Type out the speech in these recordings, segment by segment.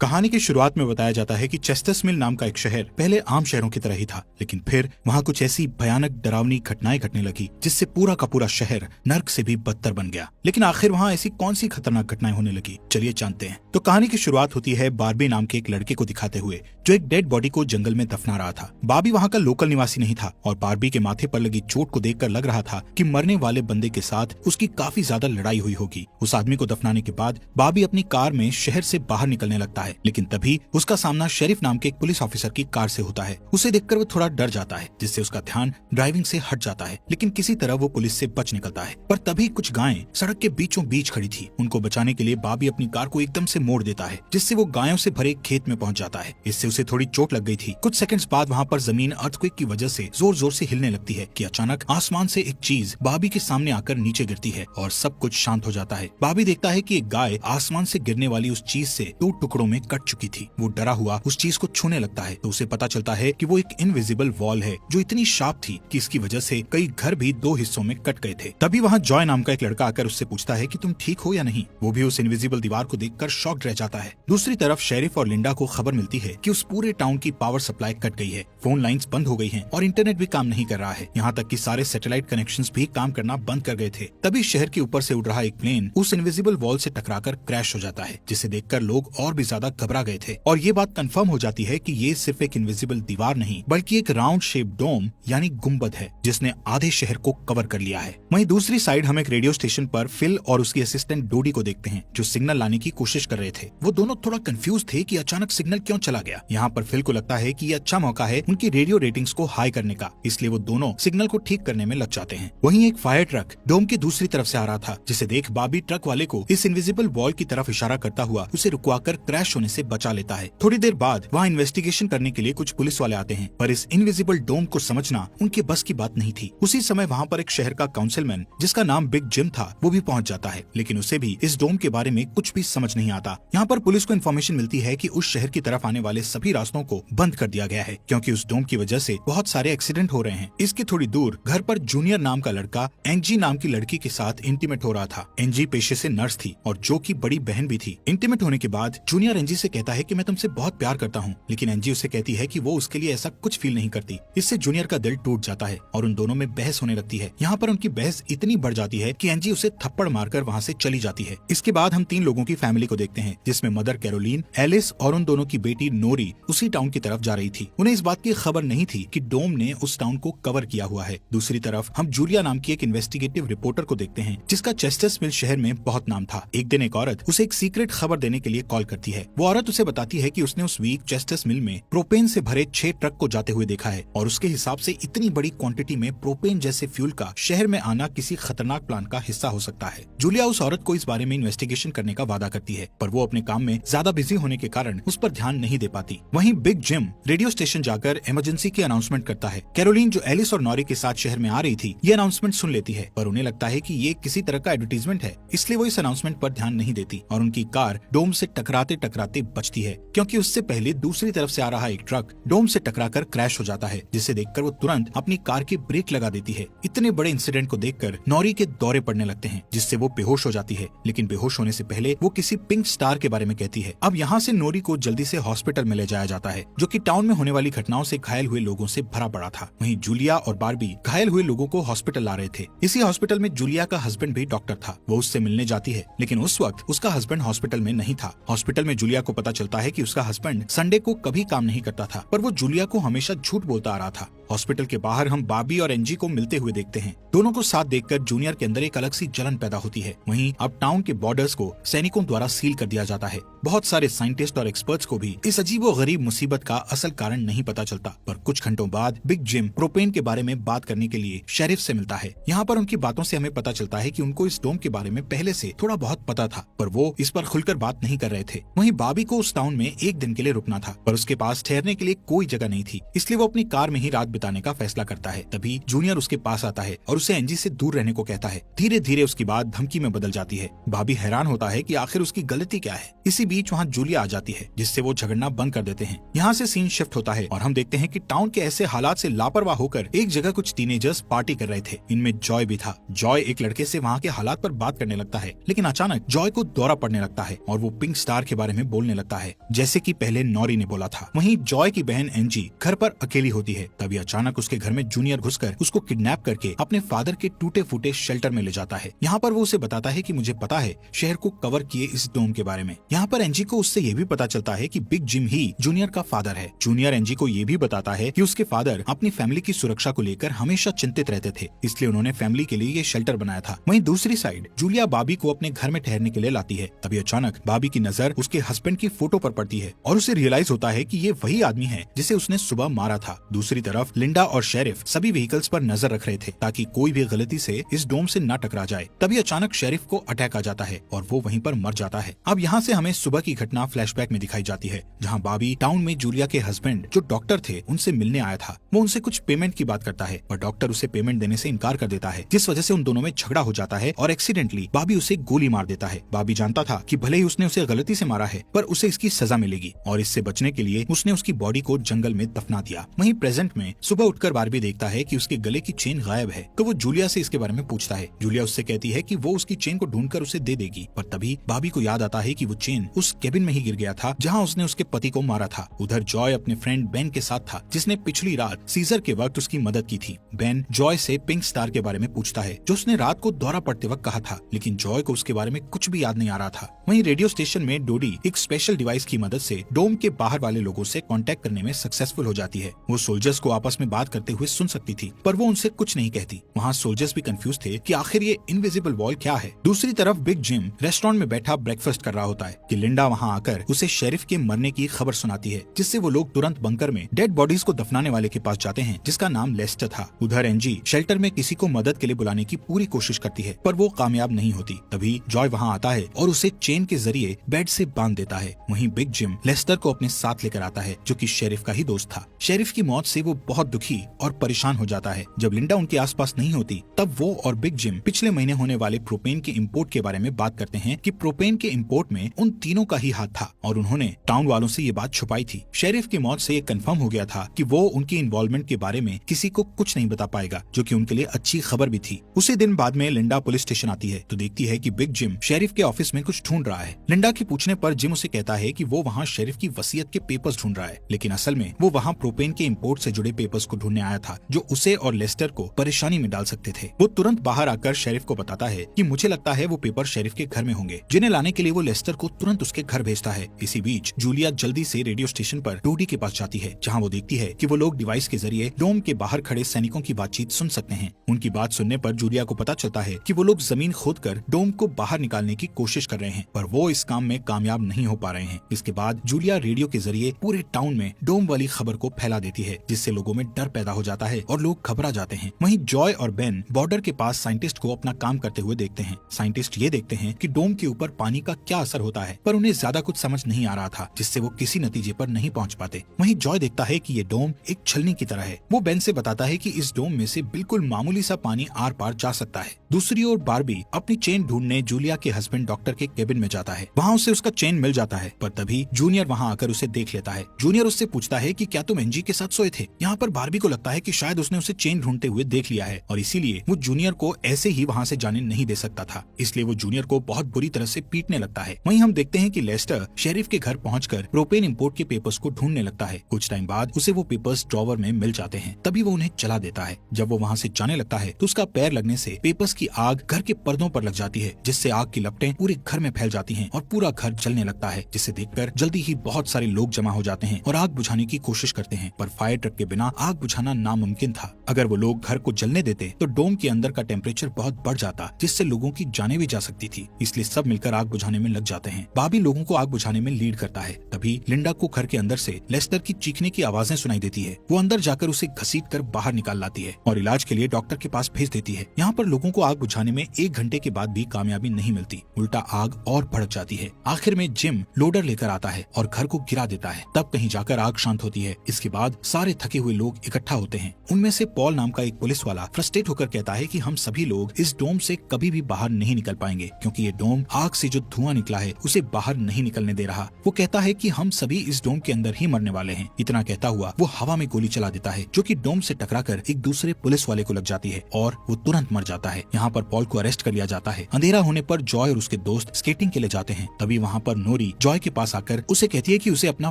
कहानी की शुरुआत में बताया जाता है कि चेस्टर्समिल नाम का एक शहर पहले आम शहरों की तरह ही था, लेकिन फिर वहाँ कुछ ऐसी भयानक डरावनी घटनाएं घटने लगी जिससे पूरा का पूरा शहर नर्क से भी बदतर बन गया। लेकिन आखिर वहाँ ऐसी कौन सी खतरनाक घटनाएं होने लगी, चलिए जानते हैं। तो कहानी की शुरुआत होती है बार्बी नाम के एक लड़के को दिखाते हुए जो एक डेड बॉडी को जंगल में दफना रहा था। बार्बी वहाँ का लोकल निवासी नहीं था और बार्बी के माथे पर लगी चोट को देखकर लग रहा था कि मरने वाले बंदे के साथ उसकी काफी ज्यादा लड़ाई हुई होगी। उस आदमी को दफनाने के बाद बार्बी अपनी कार में शहर से बाहर निकलने लगता है, लेकिन तभी उसका सामना शेरिफ नाम के एक पुलिस ऑफिसर की कार से होता है। उसे देखकर वो थोड़ा डर जाता है, जिससे उसका ध्यान ड्राइविंग से हट जाता है, लेकिन किसी तरह वो पुलिस से बच निकलता है। पर तभी कुछ गायें सड़क के बीचों बीच खड़ी थी। उनको बचाने के लिए बार्बी अपनी कार को एकदम से मोड़ देता है, जिससे वो गायों से भरे खेत में पहुंच जाता है। इससे उसे थोड़ी चोट लग गई थी। कुछ सेकंड्स बाद वहाँ पर जमीन अर्थक्वेक की वजह से जोर जोर से हिलने लगती है कि अचानक आसमान से एक चीज बार्बी के सामने आकर नीचे गिरती है और सब कुछ शांत हो जाता है। बार्बी देखता है कि एक गाय आसमान से गिरने वाली उस चीज से 2 टुकड़ों में कट चुकी थी। वो डरा हुआ उस चीज को छूने लगता है तो उसे पता चलता है कि वो एक इनविजिबल वॉल है जो इतनी शार्प थी कि इसकी वजह से कई घर भी 2 हिस्सों में कट गए थे। तभी वहाँ जॉय नाम का एक लड़का आकर उससे पूछता है कि तुम ठीक हो या नहीं। वो भी उस इनविजिबल दीवार को देखकर शॉक्ड रह जाता है। दूसरी तरफ शेरिफ और लिंडा को खबर मिलती है कि उस पूरे टाउन की पावर सप्लाई कट गई है, फोन लाइंस बंद हो गई हैं और इंटरनेट भी काम नहीं कर रहा है। यहाँ तक कि सारे सैटेलाइट कनेक्शंस भी काम करना बंद कर गए थे। तभी शहर के ऊपर से उड़ रहा एक प्लेन उस इनविजिबल वॉल से टकराकर क्रैश हो जाता है, जिसे देखकर लोग और भी ज्यादा घबरा गए थे। और ये बात कंफर्म हो जाती है कि ये सिर्फ एक इनविजिबल दीवार नहीं बल्कि एक राउंड शेप डोम यानी गुम्बद है, जिसने आधे शहर को कवर कर लिया है। वहीं दूसरी साइड हम एक रेडियो स्टेशन पर फिल और उसकी असिस्टेंट डोडी को देखते हैं जो सिग्नल लाने की कोशिश कर रहे थे। वो दोनों थोड़ा कंफ्यूज थे कि अचानक सिग्नल क्यों चला गया। यहाँ पर फिल को लगता है कि ये अच्छा मौका है उनकी रेडियो रेटिंग्स को हाई करने का, इसलिए वो दोनों सिग्नल को ठीक करने में लग जाते हैं। वहीं एक फायर ट्रक डोम की दूसरी तरफ से आ रहा था, जिसे देख बार्बी ट्रक वाले को इस इनविजिबल वॉल की तरफ इशारा करता हुआ उसे रुकवाकर क्रैश होने से बचा लेता है। थोड़ी देर बाद वहाँ इन्वेस्टिगेशन करने के लिए कुछ पुलिस वाले आते हैं, पर इस इनविजिबल डोम को समझना उनके बस की बात नहीं थी। उसी समय वहाँ पर एक शहर का काउंसिलमैन जिसका नाम बिग जिम था वो भी पहुँच जाता है, लेकिन उसे भी इस डोम के बारे में कुछ भी समझ नहीं आता। यहाँ पर पुलिस को इन्फॉर्मेशन मिलती है कि उस शहर की तरफ आने वाले सभी रास्तों को बंद कर दिया गया है, क्योंकि उस डोम की वजह से बहुत सारे एक्सीडेंट हो रहे हैं। इसके थोड़ी दूर घर पर जूनियर नाम का लड़का एंजी नाम की लड़की के साथ इंटीमेट हो रहा था। एंजी पेशे से नर्स थी और जो की बड़ी बहन भी थी। इंटीमेट होने के बाद जूनियर एंजी से कहता है कि मैं तुमसे बहुत प्यार करता हूँ, लेकिन एंजी उसे कहती है कि वो उसके लिए ऐसा कुछ फील नहीं करती। इससे जूनियर का दिल टूट जाता है और उन दोनों में बहस होने लगती है। यहाँ पर उनकी बहस इतनी बढ़ जाती है कि एंजी उसे थप्पड़ मारकर वहाँ से चली जाती है। इसके बाद हम 3 लोगों की फैमिली को देखते हैं, जिसमें मदर कैरोलीन, एलिस और उन दोनों की बेटी नोरी उसी टाउन की तरफ जा रही थी। उन्हें इस बात की खबर नहीं थी कि डोम ने उस टाउन को कवर किया हुआ है। दूसरी तरफ हम जूलिया नाम की एक इन्वेस्टिगेटिव रिपोर्टर को देखते हैं, जिसका चेस्टर्समिल शहर में बहुत नाम था। एक दिन एक औरत उसे एक सीक्रेट खबर देने के लिए कॉल करती है। वो औरत उसे बताती है कि उसने उस वीक चेस्टर्समिल में प्रोपेन से भरे 6 ट्रक को जाते हुए देखा है और उसके हिसाब से इतनी बड़ी क्वांटिटी में प्रोपेन जैसे फ्यूल का शहर में आना किसी खतरनाक प्लान का हिस्सा हो सकता है। जूलिया उस औरत को इस बारे में इन्वेस्टिगेशन करने का वादा करती है, पर वो अपने काम में ज्यादा बिजी होने के कारण उस पर ध्यान नहीं दे पाती। वहीं बिग जिम रेडियो स्टेशन जाकर इमरजेंसी की अनाउंसमेंट करता है। कैरोलीन जो एलिस और नॉरी के साथ शहर में आ रही थी, ये अनाउंसमेंट सुन लेती है, पर उन्हें लगता है कि ये किसी तरह का एडवर्टीजमेंट है, इसलिए वो इस अनाउंसमेंट पर ध्यान नहीं देती और उनकी कार डोम से टकराते टकराते बचती है, क्योंकि उससे पहले दूसरी तरफ से आ रहा एक ट्रक डोम से टकराकर क्रैश हो जाता है, जिसे देखकर वो तुरंत अपनी कार की ब्रेक लगा देती है। इतने बड़े इंसिडेंट को देखकर नॉरी के दौरे पड़ने लगते हैं, जिससे वो बेहोश हो जाती है, लेकिन बेहोश होने से पहले वो किसी पिंक स्टार के बारे में कहती है। अब यहाँ से नोरी को जल्दी से हॉस्पिटल में ले जाया जाता है, जो कि टाउन में होने वाली घटनाओं से घायल हुए लोगों से भरा पड़ा था। वहीं जूलिया और बार्बी घायल हुए लोगों को हॉस्पिटल ला रहे थे। इसी हॉस्पिटल में जूलिया का हस्बैंड भी डॉक्टर था। वो उससे मिलने जाती है, लेकिन उस वक्त उसका हस्बैंड हॉस्पिटल में नहीं था। हॉस्पिटल में जूलिया को पता चलता है कि उसका हस्बैंड संडे को कभी काम नहीं करता था, पर वो जूलिया को हमेशा झूठ बोलता आ रहा था। हॉस्पिटल के बाहर हम बार्बी और एंजी को मिलते हुए देखते हैं। दोनों को साथ देखकर जूनियर के अंदर एक अलग सी जलन पैदा होती है। वहीं अब टाउन के बॉर्डर्स को सैनिकों द्वारा सील कर दिया जाता है। बहुत सारे साइंटिस्ट और एक्सपर्ट्स को भी इस अजीबोगरीब मुसीबत का असल कारण नहीं पता चलता, पर कुछ घंटों बाद बिग जिम प्रोपेन के बारे में बात करने के लिए शेरिफ से मिलता है। यहाँ पर उनकी बातों से हमें पता चलता है कि उनको इस डोम के बारे में पहले से थोड़ा बहुत पता था, पर वो इस पर खुलकर बात नहीं कर रहे थे। वहीं बार्बी को उस टाउन में एक दिन के लिए रुकना था, पर उसके पास ठहरने के लिए कोई जगह नहीं थी, इसलिए वो अपनी कार में ही रात बिताने का फैसला करता है। तभी जूनियर उसके पास आता है और उसे एंजी से दूर रहने को कहता है। धीरे धीरे उसकी बात धमकी में बदल जाती है। बॉबी हैरान होता है कि आखिर उसकी गलती क्या है। इसी बीच वहाँ जूलिया आ जाती है, जिससे वो झगड़ना बंद कर देते हैं। यहाँ से सीन शिफ्ट होता है और हम देखते हैं कि टाउन के ऐसे हालात से लापरवाह होकर एक जगह कुछ टीनेजर्स पार्टी कर रहे थे। इनमें जॉय भी था। जॉय एक लड़के से वहाँ के हालात पर बात करने लगता है, लेकिन अचानक जॉय को दौरा पड़ने लगता है और वो पिंक स्टार के बारे में बोलने लगता है, जैसे कि पहले नॉरी ने बोला था। वहीं जॉय की बहन एंजी घर पर अकेली होती है। तभी अचानक उसके घर में जूनियर घुसकर उसको किडनैप करके अपने फादर के टूटे फूटे शेल्टर में ले जाता है। यहाँ पर वो उसे बताता है कि मुझे पता है शहर को कवर किए इस डोम के बारे में। यहाँ पर एंजी को उससे ये भी पता चलता है कि बिग जिम ही जूनियर का फादर है। जूनियर एंजी को ये भी बताता है कि उसके फादर अपनी फैमिली की सुरक्षा को लेकर हमेशा चिंतित रहते थे, इसलिए उन्होंने फैमिली के लिए ये शेल्टर बनाया था। वहीं दूसरी साइड जूलिया बॉबी को अपने घर में ठहरने के लिए लाती है। तभी अचानक बॉबी की नजर उसके हस्बैंड की फोटो पर पड़ती है और उसे रियलाइज होता है कि ये वही आदमी है जिसे उसने सुबह मारा था। दूसरी तरफ लिंडा और शेरिफ सभी व्हीकल्स पर नजर रख रहे थे ताकि कोई भी गलती से इस डोम से न टकरा जाए। तभी अचानक शेरिफ को अटैक आ जाता है और वो वहीं पर मर जाता है। अब यहाँ से हमें सुबह की घटना फ्लैशबैक में दिखाई जाती है, जहाँ बॉबी टाउन में जूलिया के हस्बैंड जो डॉक्टर थे उनसे मिलने आया था। वो उनसे कुछ पेमेंट की बात करता है पर डॉक्टर उसे पेमेंट देने से इनकार कर देता है, जिस वजह से उन दोनों में झगड़ा हो जाता है और एक्सीडेंटली बॉबी उसे गोली मार देता है। बॉबी जानता था कि भले ही उसने उसे गलती से मारा है पर उसे इसकी सजा मिलेगी और इससे बचने के लिए उसने उसकी बॉडी को जंगल में दफना दिया। वहीं प्रेजेंट में सुबह उठकर बार्बी देखता है कि उसके गले की चेन गायब है, तो वो जूलिया से इसके बारे में पूछता है। जूलिया उससे कहती है कि वो उसकी चेन को ढूंढकर उसे दे देगी, पर तभी बॉबी को याद आता है कि वो चेन उस केबिन में ही गिर गया था जहाँ उसने उसके पति को मारा था। उधर जॉय अपने फ्रेंड बेन के साथ था, जिसने पिछली रात सीजर के वक्त उसकी मदद की थी। बेन जॉय से पिंक स्टार के बारे में पूछता है जो उसने रात को दौरा पड़ते वक्त कहा था, लेकिन जॉय को उसके बारे में कुछ भी याद नहीं आ रहा था। वहीं रेडियो स्टेशन में डोडी एक स्पेशल डिवाइस की मदद से डोम के बाहर वाले लोगों से कांटेक्ट करने में सक्सेसफुल हो जाती है। वो सोल्जर्स को आपस में बात करते हुए सुन सकती थी, पर वो उनसे कुछ नहीं कहती। वहाँ सोल्जर्स भी कंफ्यूज थे कि आखिर ये इनविजिबल वॉल क्या है। दूसरी तरफ बिग जिम रेस्टोरेंट में बैठा ब्रेकफास्ट कर रहा होता है कि लिंडा वहाँ आकर उसे शेरिफ के मरने की खबर सुनाती है, जिससे वो लोग तुरंत बंकर में डेड बॉडीज को दफनाने वाले के पास जाते हैं, जिसका नाम लेस्टर था। उधर एंजी शेल्टर में किसी को मदद के लिए बुलाने की पूरी कोशिश करती है, पर वो कामयाब नहीं होती। तभी जॉय वहाँ आता है और उसे चेन के जरिए बेड से बांध देता है। वहीं बिग जिम लेस्टर को अपने साथ लेकर आता है, जो कि शेरिफ का ही दोस्त था। शेरिफ की मौत से वो बहुत दुखी और परेशान हो जाता है। जब लिंडा उनके आसपास नहीं होती, तब वो और बिग जिम पिछले महीने होने वाले प्रोपेन के इंपोर्ट के बारे में बात करते हैं कि प्रोपेन के इंपोर्ट में उन तीनों का ही हाथ था और उन्होंने टाउन वालों से ये बात छुपाई थी। शेरिफ की मौत से ये कंफर्म हो गया था कि वो उनकी इन्वॉल्वमेंट के बारे में किसी को कुछ नहीं बता पाएगा, जो कि उनके लिए अच्छी खबर भी थी। उसी दिन बाद में लिंडा पुलिस स्टेशन आती है तो देखती है कि बिग जिम शेरिफ के ऑफिस में कुछ ढूंढ रहा है। लिंडा के पूछने पर जिम उसे कहता है कि वो वहाँ शेरिफ की वसीयत के पेपर्स ढूंढ रहा है, लेकिन असल में वो वहाँ प्रोपेन के इंपोर्ट से जुड़े पेपर्स को ढूंढने आया था, जो उसे और लेस्टर को परेशानी में डाल सकते थे। वो तुरंत बाहर आकर शेरिफ को बताता है कि मुझे लगता है वो पेपर शेरिफ के घर में होंगे, जिन्हें लाने के लिए वो लेस्टर को तुरंत उसके घर भेजता है। इसी बीच जूलिया जल्दी से रेडियो स्टेशन पर डोडी के पास जाती है, जहाँ वो देखती है कि वो लोग डिवाइस के जरिए डोम के बाहर खड़े सैनिकों की बातचीत सुन सकते हैं। उनकी बात सुनने पर जूलिया को पता चलता है कि वो लोग जमीन खोदकर डोम को बाहर निकालने की कोशिश कर रहे हैं, पर वो इस काम में कामयाब नहीं हो पा रहे हैं। इसके बाद जूलिया रेडियो के जरिए पूरे टाउन में डोम वाली खबर को फैला देती है, जिससे लोगों में डर पैदा हो जाता है और लोग घबरा जाते हैं। वहीं जॉय और बेन बॉर्डर के पास साइंटिस्ट को अपना काम करते हुए देखते हैं। साइंटिस्ट ये देखते हैं कि डोम के ऊपर पानी का क्या असर होता है, पर उन्हें ज्यादा कुछ समझ नहीं आ रहा था, जिससे वो किसी नतीजे पर नहीं पहुंच पाते। वहीं जॉय देखता है कि ये डोम एक छलनी की तरह है। वो बेन से बताता है कि इस डोम में से बिल्कुल मामूली सा पानी आर पार जा सकता है। दूसरी ओर बार्बी अपनी चेन ढूंढने जूलिया के हस्बैंड डॉक्टर के केबिन में जाता है। वहाँ उसे उसका चेन मिल जाता है, पर तभी जूनियर वहाँ आकर उसे देख लेता है। जूनियर उससे पूछता है कि क्या तुम एंजी के साथ सोए थे। यहाँ पर बार्बी को लगता है कि शायद उसने उसे चेन ढूंढते हुए देख लिया है और इसीलिए वो जूनियर को ऐसे ही वहाँ से जाने नहीं दे सकता था, इसलिए वो जूनियर को बहुत बुरी तरह से पीटने लगता है। वहीं हम देखते हैं कि लेस्टर शेरिफ के घर पहुंचकर प्रोपेन इंपोर्ट के पेपर्स को ढूंढने लगता है। कुछ टाइम बाद उसे वो पेपर्स ड्रॉवर में मिल जाते हैं, तभी वो उन्हें जला देता है। जब वो वहाँ से जाने लगता है तो उसका पैर लगने से पेपर्स की आग घर के पर्दों पर लग जाती है, जिससे आग की लपटें पूरे घर में फैल जाती हैं और पूरा घर जलने लगता है, जिसे देखकर जल्दी ही बहुत सारे लोग जमा हो जाते हैं और आग बुझाने की कोशिश करते हैं, पर फायर ट्रक के बिना आग बुझाना नामुमकिन था। अगर वो लोग घर को जलने देते तो डोम के अंदर का टेम्परेचर बहुत बढ़ जाता, जिससे लोगों की जानें भी जा सकती थी, इसलिए सब मिलकर आग बुझाने में लग जाते हैं। बाबी लोगों को आग बुझाने में लीड करता है। तभी लिंडा को घर के अंदर से लेस्टर की चीखने की आवाजें सुनाई देती है। वो अंदर जाकर उसे घसीट कर बाहर निकाल लाती है और इलाज के लिए डॉक्टर के पास भेज देती है। यहाँ पर लोगों को आग आग बुझाने में 1 घंटे के बाद भी कामयाबी नहीं मिलती, उल्टा आग और भड़क जाती है। आखिर में जिम लोडर लेकर आता है और घर को गिरा देता है। तब कहीं जाकर आग शांत होती है। इसके बाद सारे थके हुए लोग इकट्ठा होते हैं। उनमें से पॉल नाम का एक पुलिस वाला फ्रस्ट्रेट होकर कहता है कि हम सभी लोग इस डोम से कभी भी बाहर नहीं निकल पाएंगे, क्योंकि ये डोम आग से जो धुआं निकला है उसे बाहर नहीं निकलने दे रहा। वो कहता है कि हम सभी इस डोम के अंदर ही मरने वाले हैं। इतना कहता हुआ वो हवा में गोली चला देता है, जो कि डोम से टकराकर एक दूसरे पुलिस वाले को लग जाती है और वो तुरंत मर जाता है। यहाँ पर पॉल को अरेस्ट कर लिया जाता है। अंधेरा होने पर जॉय और उसके दोस्त स्केटिंग के लिए जाते हैं। तभी वहाँ पर नोरी जॉय के पास आकर उसे कहती है कि उसे अपना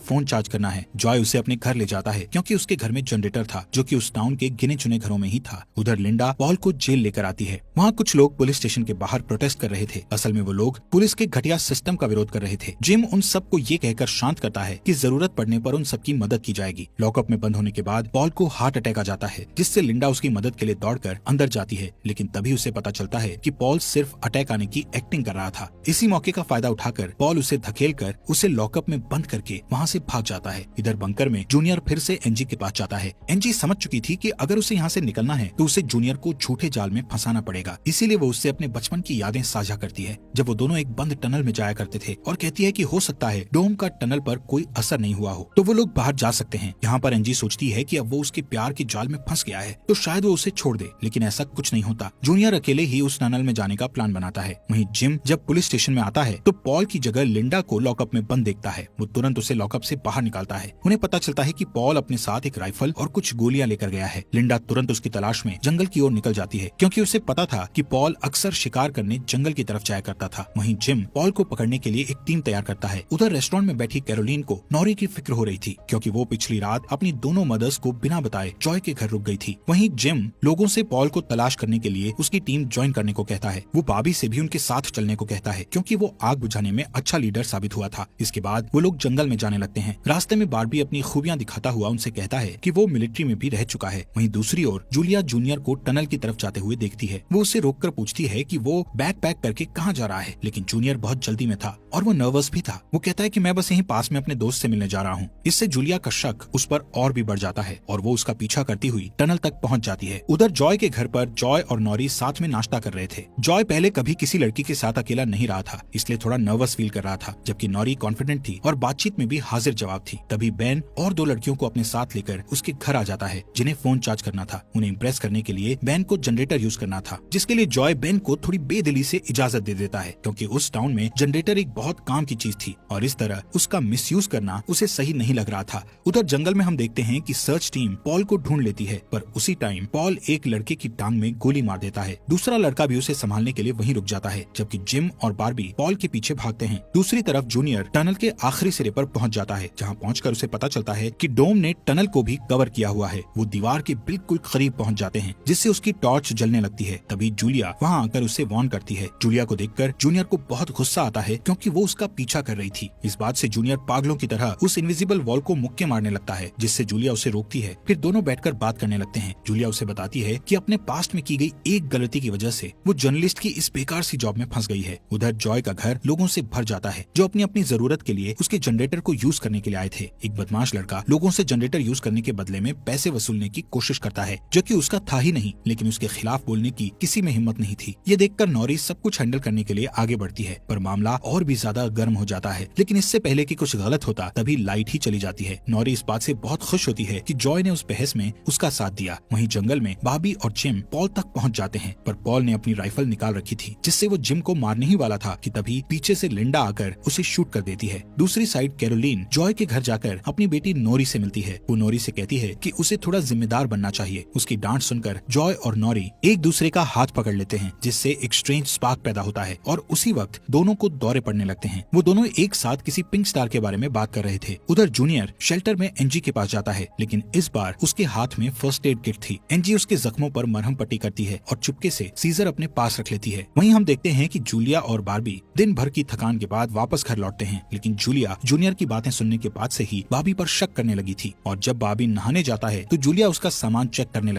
फोन चार्ज करना है। जॉय उसे अपने घर ले जाता है, क्योंकि उसके घर में जनरेटर था, जो कि उस टाउन के गिने चुने घरों में ही था। उधर लिंडा पॉल को जेल लेकर आती है। वहाँ कुछ लोग पुलिस स्टेशन के बाहर प्रोटेस्ट कर रहे थे। असल में वो लोग पुलिस के घटिया सिस्टम का विरोध कर रहे थे। जिम उन सबको ये कहकर शांत करता है कि जरूरत पड़ने पर उन सबकी मदद की जाएगी। लॉकअप में बंद होने के बाद पॉल को हार्ट अटैक आ जाता है, जिससे लिंडा उसकी मदद के लिए दौड़कर अंदर जाती है। लेकिन तभी उसे पता चलता है कि पॉल सिर्फ अटैक आने की एक्टिंग कर रहा था। इसी मौके का फायदा उठाकर पॉल उसे धकेलकर उसे लॉकअप में बंद करके वहाँ से भाग जाता है। इधर बंकर में जूनियर फिर से एनजी के पास जाता है। एनजी समझ चुकी थी कि अगर उसे यहाँ से निकलना है तो उसे जूनियर को झूठे जाल में फंसाना पड़ेगा। इसीलिए वो उससे अपने बचपन की यादें साझा करती है, जब वो दोनों एक बंद टनल में जाया करते थे, और कहती है कि हो सकता है डोम का टनल पर कोई असर नहीं हुआ हो, तो वो लोग बाहर जा सकते हैं। यहाँ पर एनजी सोचती है कि अब वो उसके प्यार के जाल में फंस गया है, तो शायद वो उसे छोड़ दे, लेकिन ऐसा कुछ नहीं होता। जूनियर अकेले ही उस टनल में जाने का प्लान बनाता है। वहीं जिम जब पुलिस स्टेशन में आता है तो पॉल की जगह लिंडा को लॉकअप में बंद देखता है। वो तुरंत उसे लॉकअप से बाहर निकालता है। उन्हें पता चलता है कि पॉल अपने साथ एक राइफल और कुछ गोलियां लेकर गया है। लिंडा तुरंत उसकी तलाश में जंगल की ओर निकल जाती है, क्योंकि उसे पता था कि पॉल अक्सर शिकार करने जंगल की तरफ जाया करता था। वहीं जिम पॉल को पकड़ने के लिए एक टीम तैयार करता है। उधर रेस्टोरेंट में बैठी कैरोलीन को नॉरी की फिक्र हो रही थी, क्योंकि वो पिछली रात अपनी दोनों मदर्स को बिना बताए जॉय के घर रुक गई थी। वहीं जिम लोगों से पॉल को तलाश करने के लिए उसकी टीम ज्वाइन करने को कहता है। वो बाबी से भी उनके साथ चलने को कहता है, क्योंकि वो आग बुझाने में अच्छा लीडर साबित हुआ था। इसके बाद वो लोग जंगल में जाने लगते हैं। रास्ते में बारबी अपनी खूबियां दिखाता हुआ उनसे कहता है कि वो मिलिट्री में भी रह चुका है। वहीं दूसरी ओर जूलिया जूनियर को टनल की तरफ जाते हुए देखती है। वो उससे रोककर पूछती है कि वो बैग पैक करके कहाँ जा रहा है, लेकिन जूनियर बहुत जल्दी में था और वो नर्वस भी था। वो कहता है कि मैं बस यहीं पास में अपने दोस्त से मिलने जा रहा हूँ। इससे जूलिया का शक उस पर और भी बढ़ जाता है और वो उसका पीछा करती हुई टनल तक पहुँच जाती है। उधर जॉय के घर पर जॉय और नॉरी साथ में नाश्ता कर रहे थे। जॉय पहले कभी किसी लड़की के साथ अकेला नहीं रहा था, इसलिए थोड़ा नर्वस फील कर रहा था, जबकि नॉरी कॉन्फिडेंट थी और बातचीत में भी हाजिर जवाब थी। तभी बेन और 2 लड़कियों को अपने साथ लेकर उसके घर आ जाता है, जिन्हें फोन चार्ज करना था। उन्हें इम्प्रेस करने के लिए बेन को जनरेटर यूज करना था, जिसके लिए जॉय बेन को थोड़ी बेदिली से इजाजत दे देता है, क्योंकि उस टाउन में जनरेटर एक बहुत काम की चीज थी और इस तरह उसका मिसयूज करना उसे सही नहीं लग रहा था। उधर जंगल में हम देखते हैं कि सर्च टीम पॉल को ढूंढ लेती है, पर उसी टाइम पॉल एक लड़के की टांग में गोली मार देता है। दूसरा लड़का भी उसे संभालने के लिए वहीं रुक जाता है, जबकि जिम और बारबी पॉल के पीछे भागते हैं। दूसरी तरफ जूनियर टनल के आखिरी सिरे पर पहुंच जाता है, जहां पहुंचकर उसे पता चलता है कि डोम ने टनल को भी कवर किया हुआ है। वो दीवार के बिल्कुल करीब पहुंच जाते हैं, जिससे उसकी टॉर्च जलने लगती है। तभी जूलिया वहां आकर उसे वार्न करती है। जूलिया को देखकर जूनियर को बहुत गुस्सा आता है, क्योंकि वो उसका पीछा कर रही थी। इस बात से जूनियर पागलों की तरह उस इनविजिबल वॉल को मुक्के मारने लगता है, जिससे जूलिया उसे रोकती है। फिर दोनों बैठकर बात करने लगते हैं। जूलिया उसे बताती है कि अपने पास्ट में की गई एक गलती की वजह से वो जर्नलिस्ट की इस बेकार सी जॉब में फंस गई है। उधर जॉय का घर लोगों से भर जाता है, जो अपनी अपनी जरूरत के लिए उसके जनरेटर को यूज करने के लिए आए थे। एक बदमाश लड़का लोगों से जनरेटर यूज करने के बदले में पैसे वसूलने की कोशिश करता है, जो कि उसका था ही नहीं, लेकिन उसके खिलाफ बोलने की किसी में हिम्मत नहीं थी। ये देखकर नॉरी सब कुछ हैंडल करने के लिए आगे बढ़ती है, पर मामला और भी ज्यादा गर्म हो जाता है। लेकिन इससे पहले कि कुछ गलत होता तभी लाइट ही चली जाती है। नॉरी इस बात से बहुत खुश होती है कि जॉय ने उस बहस में उसका साथ दिया। वहीं जंगल में बाबी और जिम पॉल तक पहुंच जाते हैं, पर पॉल ने अपनी राइफल निकाल रखी थी, जिससे वो जिम को मारने ही वाला था कि तभी पीछे से लिंडा आकर उसे शूट कर देती है। दूसरी साइड कैरोलीन जॉय के घर जाकर अपनी बेटी नोरी से मिलती है। वो नोरी से कहती है कि उसे थोड़ा जिम्मेदार बनना चाहिए। उसकी डांट सुनकर जॉय और नोरी एक दूसरे का हाथ पकड़ लेते हैं, जिससे एक स्ट्रेंज स्पार्क पैदा होता है और उसी वक्त दोनों को दौरे पड़ने लगते हैं। वो दोनों एक साथ किसी पिंक स्टार के बारे में बात कर रहे थे। उधर जूनियर शेल्टर में एनजी के पास जाता है, लेकिन इस बार उसके हाथ में फर्स्ट एड किट थी। एनजी उसके जख्मों पर मरहम पट्टी करती है और चुपके से सीजर अपने पास रख लेती है। वहीं हम देखते हैं कि जूलिया और बारबी दिन भर की थकान के बाद वापस घर लौटते हैं, लेकिन जूलिया जूनियर की बातें सुनने के बाद से ही बारबी पर शक करने लगी थी और जब बारबी नहाने जाता है तो जूलिया उसका सामान चेक करने